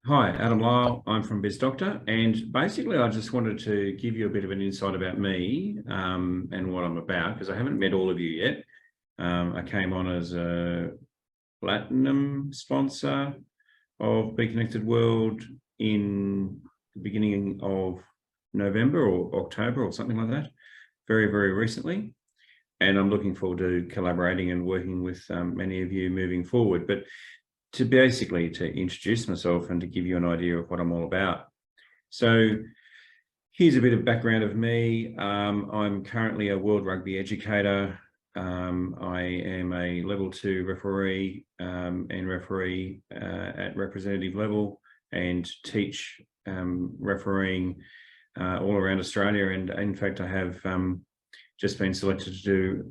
Hi, Adam Lysle. I'm from Biz Doctor, and basically, I just wanted to give you a bit of an insight about me and what I'm about because I haven't met all of you yet. I came on as a platinum sponsor of Be Connected World in the beginning of November or October or something like that, very, very recently. And I'm looking forward to collaborating and working with many of you moving forward. But to introduce myself and to give you an idea of what I'm all about. So here's a bit of background of me. I'm currently a world rugby educator. I am a level 2 referee and referee at representative level and teach refereeing all around Australia. And in fact, I have just been selected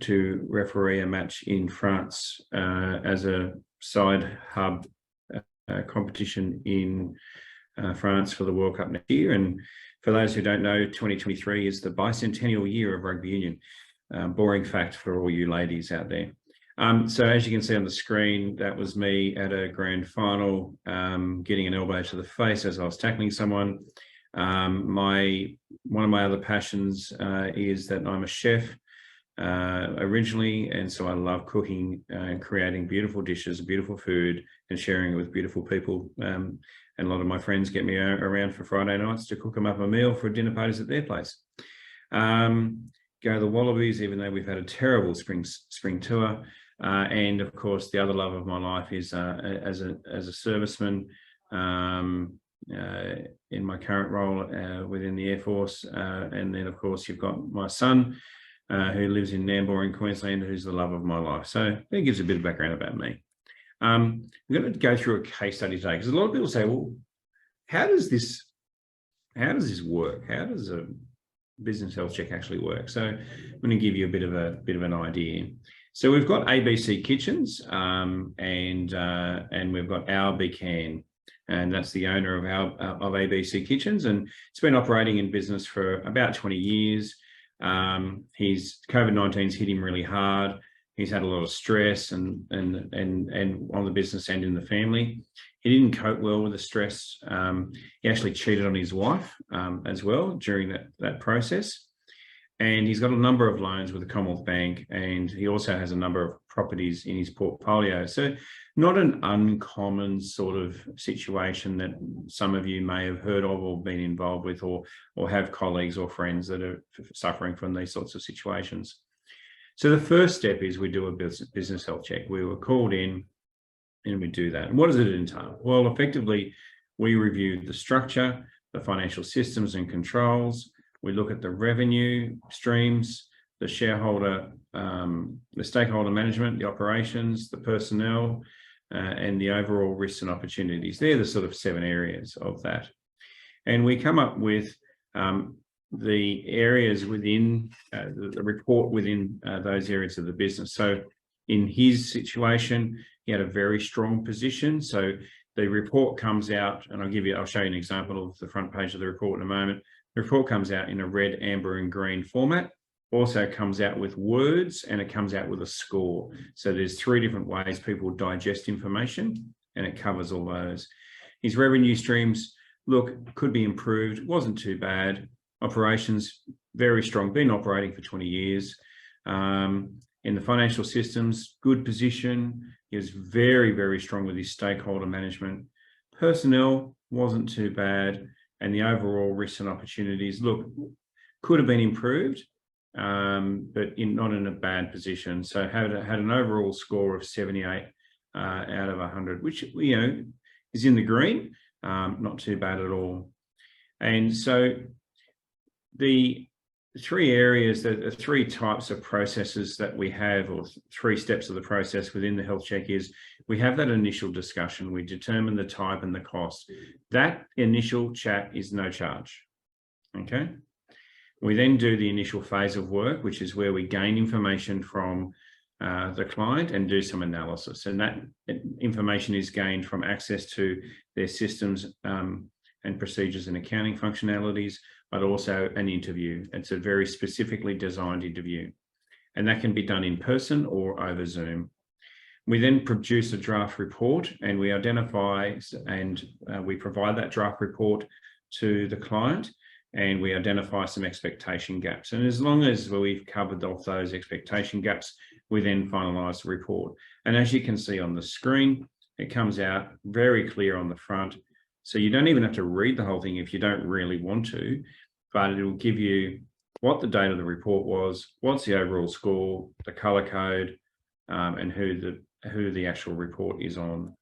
to referee a match in France as a side hub competition in France for the World Cup next year. And for those who don't know, 2023 is the bicentennial year of rugby union. Boring fact for all you ladies out there. So as you can see on the screen, that was me at a grand final, getting an elbow to the face as I was tackling someone. One of my other passions is that I'm a chef originally, and so I love cooking and creating beautiful dishes, beautiful food, and sharing it with beautiful people. And a lot of my friends get me around for Friday nights to cook them up a meal for dinner parties at their place. Go the Wallabies, even though we've had a terrible spring tour. And of course, the other love of my life is as a serviceman. In my current role within the Air Force. And then, of course, you've got my son who lives in Nambour in Queensland, who's the love of my life. So that gives a bit of background about me. I'm going to go through a case study today because a lot of people say, well, how does this work? How does a business health check actually work? So I'm going to give you a bit of an idea. So we've got ABC Kitchens and we've got Our Becan. And that's the owner of ABC Kitchens, and it's been operating in business for about 20 years. COVID-19's hit him really hard. He's had a lot of stress and on the business and in the family. He didn't cope well with the stress. He actually cheated on his wife as well during that process. And he's got a number of loans with the Commonwealth Bank, and he also has a number of properties in his portfolio. So not an uncommon sort of situation that some of you may have heard of or been involved with, or have colleagues or friends that are suffering from these sorts of situations. So the first step is we do a business health check. We were called in and we do that. And what does it entail? Well, effectively, we review the structure, the financial systems and controls. We look at the revenue streams, the shareholder, the stakeholder management, the operations, the personnel, and the overall risks and opportunities. They're the sort of 7 areas of that. And we come up with the areas within the report within those areas of the business. So in his situation, he had a very strong position. So the report comes out, and I'll show you an example of the front page of the report in a moment. The report comes out in a red, amber, and green format. Also comes out with words, and it comes out with a score. So there's 3 different ways people digest information, and it covers all those. His revenue streams, look, could be improved. Wasn't too bad. Operations, very strong. Been operating for 20 years. In the financial systems, good position. He was very, very strong with his stakeholder management. Personnel wasn't too bad. And the overall risks and opportunities, look, could have been improved, but not in a bad position. So had an overall score of 78 out of 100, which is in the green, not too bad at all. And so the 3 areas, the 3 types of processes that we have, or 3 steps of the process within the health check, is we have that initial discussion. We determine the type and the cost. That initial chat is no charge. Okay. We then do the initial phase of work, which is where we gain information from the client and do some analysis. And that information is gained from access to their systems and procedures and accounting functionalities, but also an interview. It's a very specifically designed interview, and that can be done in person or over Zoom. We then produce a draft report, and we identify and we provide that draft report to the client, and we identify some expectation gaps. And as long as we've covered off those expectation gaps, we then finalise the report. And as you can see on the screen, it comes out very clear on the front. So you don't even have to read the whole thing if you don't really want to, but it will give you what the date of the report was, what's the overall score, the colour code, and who the actual report is on.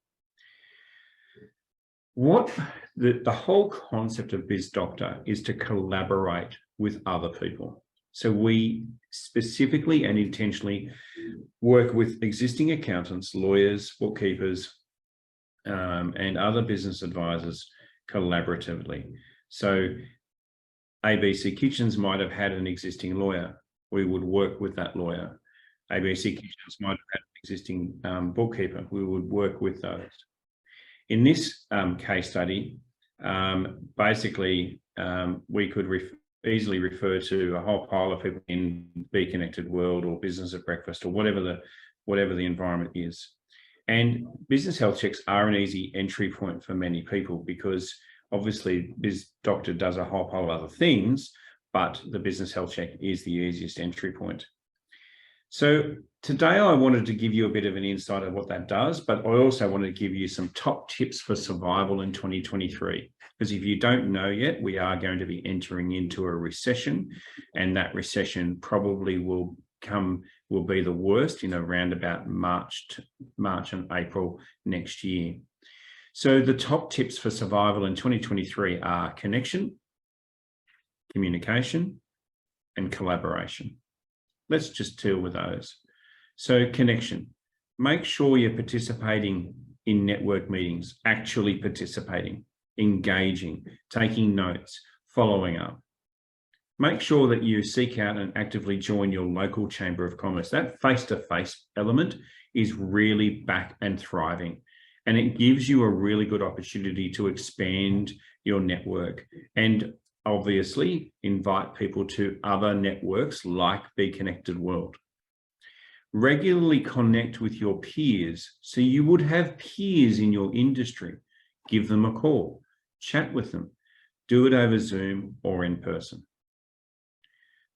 What the whole concept of Biz Doctor is to collaborate with other people. So we specifically and intentionally work with existing accountants, lawyers, bookkeepers, and other business advisors collaboratively. So ABC Kitchens might have had an existing lawyer. We would work with that lawyer. ABC Kitchens might have had an existing bookkeeper. We would work with those. In this case study, basically, we could easily refer to a whole pile of people in Be Connected World or Business at Breakfast or whatever the environment is. And business health checks are an easy entry point for many people because obviously Biz Doctor does a whole pile of other things, but the business health check is the easiest entry point. So today I wanted to give you a bit of an insight of what that does, but I also wanted to give you some top tips for survival in 2023. Because if you don't know yet, we are going to be entering into a recession, and that recession probably will be the worst in around about March and April next year. So the top tips for survival in 2023 are connection, communication, and collaboration. Let's just deal with those. So connection, make sure you're participating in network meetings, actually participating, engaging, taking notes, following up. Make sure that you seek out and actively join your local Chamber of Commerce. That face-to-face element is really back and thriving, and it gives you a really good opportunity to expand your network and obviously invite people to other networks like Be Connected World. Regularly connect with your peers. So you would have peers in your industry. Give them a call, chat with them, do it over Zoom or in person.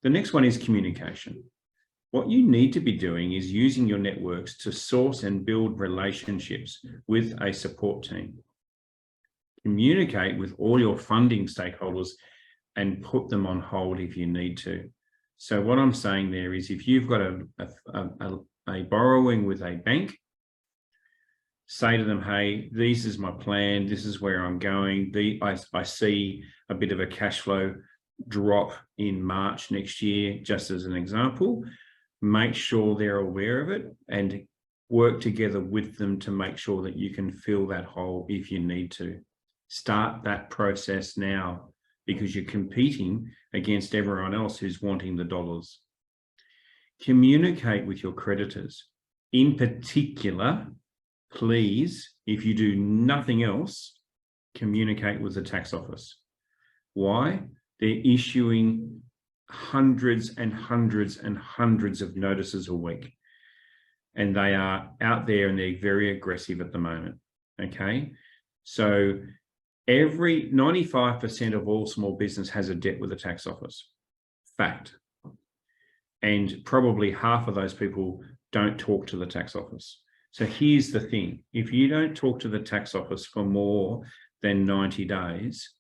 The next one is communication. What you need to be doing is using your networks to source and build relationships with a support team. Communicate with all your funding stakeholders and put them on hold if you need to. So what I'm saying there is if you've got a borrowing with a bank, say to them, hey, this is my plan, this is where I'm going. I see a bit of a cash flow drop in March next year, just as an example. Make sure they're aware of it and work together with them to make sure that you can fill that hole if you need to. Start that process now, because you're competing against everyone else who's wanting the dollars. Communicate with your creditors. In particular, please, if you do nothing else, communicate with the tax office. Why? They're issuing hundreds and hundreds and hundreds of notices a week. And they are out there and they're very aggressive at the moment, okay? So 95% of all small business has a debt with the tax office. Fact. And probably half of those people don't talk to the tax office. So here's the thing. If you don't talk to the tax office for more than 90 days,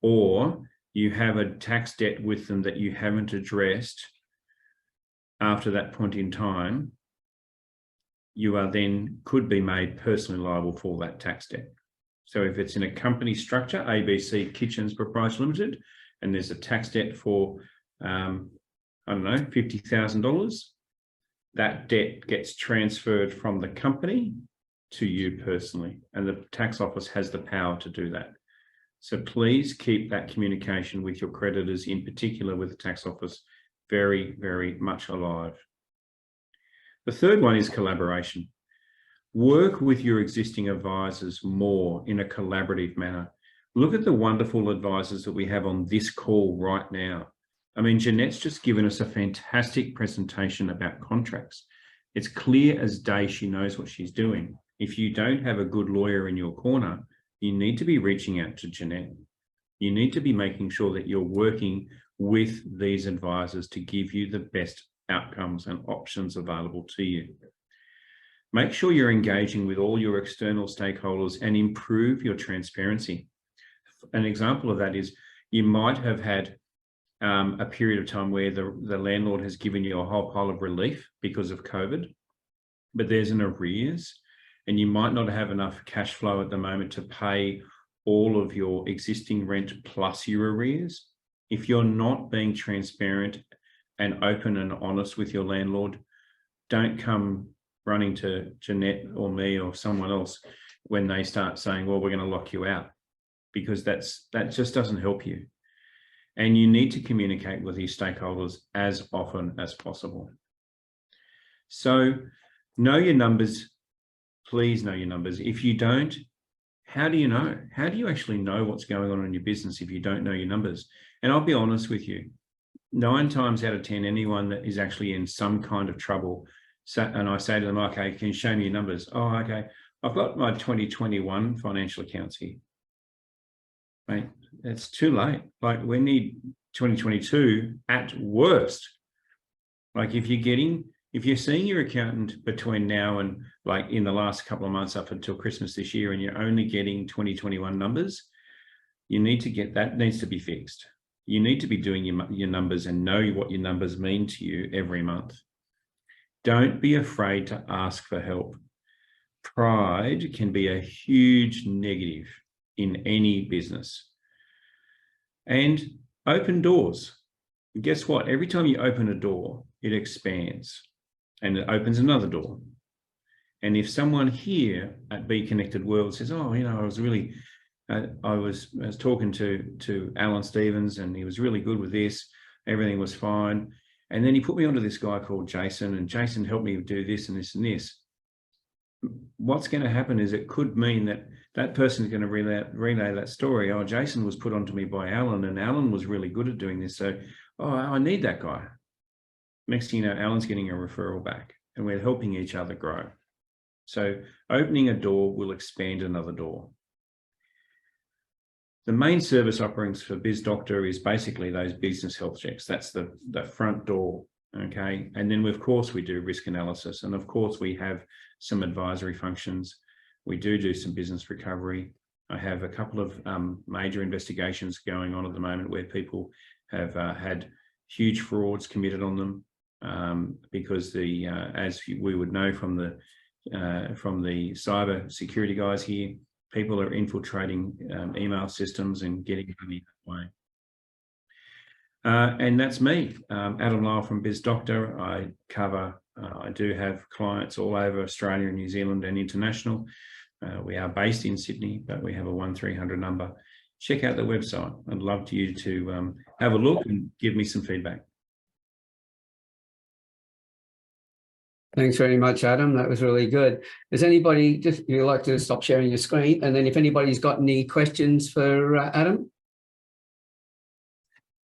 or you have a tax debt with them that you haven't addressed after that point in time, you are then could be made personally liable for that tax debt. So if it's in a company structure, ABC Kitchens Proprietary Limited, and there's a tax debt for, I don't know, $50,000, that debt gets transferred from the company to you personally, and the tax office has the power to do that. So please keep that communication with your creditors, in particular with the tax office, very, very much alive. The third one is collaboration. Work with your existing advisors more in a collaborative manner. Look at the wonderful advisors that we have on this call right now. I mean, Jeanette's just given us a fantastic presentation about contracts. It's clear as day she knows what she's doing. If you don't have a good lawyer in your corner, you need to be reaching out to Jeanette. You need to be making sure that you're working with these advisors to give you the best outcomes and options available to you. Make sure you're engaging with all your external stakeholders and improve your transparency. An example of that is you might have had a period of time where the landlord has given you a whole pile of relief because of COVID, but there's an arrears and you might not have enough cash flow at the moment to pay all of your existing rent plus your arrears. If you're not being transparent and open and honest with your landlord, don't come running to Jeanette or me or someone else when they start saying, well, we're going to lock you out, because that just doesn't help you. And you need to communicate with your stakeholders as often as possible. So know your numbers. Please know your numbers. If you don't, how do you know? How do you actually know what's going on in your business if you don't know your numbers? And I'll be honest with you, 9 times out of 10, anyone that is actually in some kind of trouble, and I say to them, okay, can you show me your numbers? Oh, okay, I've got my 2021 financial accounts here. Mate, it's too late. Like, we need 2022 at worst. Like, if you're seeing your accountant between now and like in the last couple of months up until Christmas this year, and you're only getting 2021 numbers, you need to get that, needs to be fixed. You need to be doing your numbers and know what your numbers mean to you every month. Don't be afraid to ask for help. Pride can be a huge negative in any business. And open doors. Guess what? Every time you open a door, it expands and it opens another door. And if someone here at Be Connected World says, oh, you know, I was talking to Alan Stevens and he was really good with this, everything was fine. And then he put me onto this guy called Jason, and Jason helped me do this and this and this. What's going to happen is it could mean that person is going to relay that story. Oh, Jason was put onto me by Alan, and Alan was really good at doing this. So, oh, I need that guy. Next thing you know, Alan's getting a referral back, and we're helping each other grow. So opening a door will expand another door. The main service offerings for Biz Doctor is basically those business health checks. That's the front door, okay? And then, of course, we do risk analysis. And, of course, we have some advisory functions. We do some business recovery. I have a couple of major investigations going on at the moment where people have had huge frauds committed on them because as we would know from the cyber security guys here, people are infiltrating email systems and getting money that way. And that's me, Adam Lysle from Biz Doctor. I do have clients all over Australia and New Zealand and international. We are based in Sydney, but we have a 1300 number. Check out the website. I'd love you to have a look and give me some feedback. Thanks very much, Adam. That was really good. Does anybody, just you'd like to stop sharing your screen, and then if anybody's got any questions for Adam?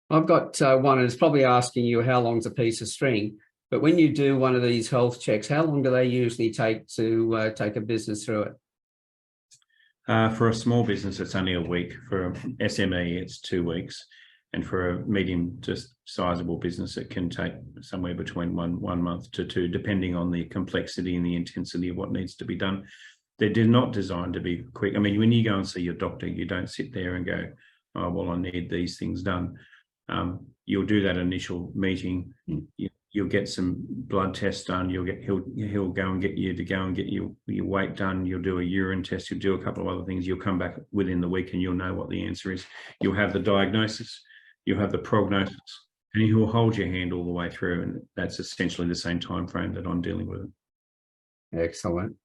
I've got one, and it's probably asking you how long's a piece of string, but when you do one of these health checks, how long do they usually take to take a business through it? For a small business, it's only a week. For SME, it's 2 weeks. And for a medium to sizable business, it can take somewhere between one month to 2, depending on the complexity and the intensity of what needs to be done. They're not designed to be quick. I mean, when you go and see your doctor, you don't sit there and go, oh, well, I need these things done. You'll do that initial meeting. You'll get some blood tests done. He'll go and get you to go and get your weight done. You'll do a urine test. You'll do a couple of other things. You'll come back within the week and you'll know what the answer is. You'll have the diagnosis. You'll have the prognosis, and he will hold your hand all the way through. And that's essentially the same time frame that I'm dealing with it. Excellent.